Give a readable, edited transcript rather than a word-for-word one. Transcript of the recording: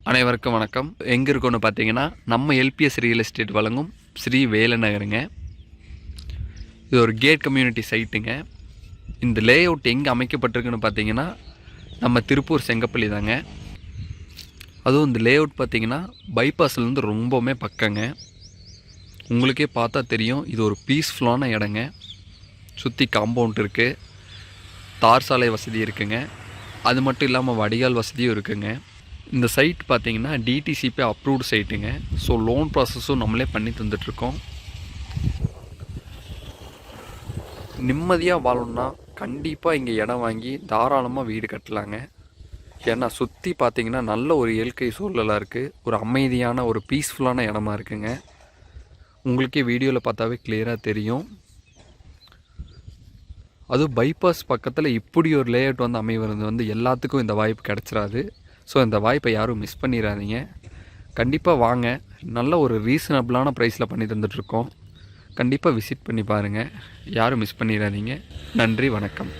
அனைவருக்கும் வணக்கம். எங்கே இருக்கோன்னு பார்த்தீங்கன்னா, நம்ம எல்பிஎஸ் ரியல் எஸ்டேட் வழங்கும் ஸ்ரீ வேலநகருங்க. இது ஒரு கேட் கம்யூனிட்டி சைட்டுங்க. இந்த லே அவுட் எங்கே அமைக்கப்பட்டிருக்குன்னு பார்த்தீங்கன்னா, நம்ம திருப்பூர் செங்கப்பள்ளி தாங்க. அதுவும் இந்த லே அவுட் பார்த்தீங்கன்னா பைபாஸ்லேருந்து ரொம்பவுமே பக்கங்க. உங்களுக்கே பார்த்தா தெரியும், இது ஒரு பீஸ்ஃபுல்லான இடங்க. சுற்றி காம்பவுண்ட் இருக்குது, தார் சாலை வசதி இருக்குங்க. அது மட்டும் இல்லாமல் வடிகால் வசதியும் இருக்குங்க. இந்த சைட் பார்த்தீங்கன்னா டிடிசிபி அப்ரூவ்டு சைட்டுங்க. ஸோ லோன் ப்ராசஸும் நம்மளே பண்ணி தந்துட்டுருக்கோம். நிம்மதியாக வாழணும்னா கண்டிப்பாக இங்கே இடம் வாங்கி தாராளமாக வீடு கட்டலாங்க. ஏன்னா சுற்றி பார்த்தீங்கன்னா நல்ல ஒரு இயற்கை சூழலாக இருக்குது. ஒரு அமைதியான ஒரு பீஸ்ஃபுல்லான இடமா இருக்குங்க. உங்களுக்கே வீடியோவில் பார்த்தாவே கிளியராக தெரியும். அதுவும் பைபாஸ் பக்கத்தில் இப்படி ஒரு லேஅவுட் வந்து அமைவது எல்லாத்துக்கும் இந்த வாய்ப்பு கிடச்சிடாது. ஸோ இந்த வாய்ப்பை யாரும் மிஸ் பண்ணிடாதீங்க. கண்டிப்பாக வாங்க, நல்ல ஒரு ரீசனபிளான ப்ரைஸில் பண்ணி தந்துட்டுருக்கோம். கண்டிப்பாக விசிட் பண்ணி பாருங்கள், யாரும் மிஸ் பண்ணிடாதீங்க. நன்றி, வணக்கம்.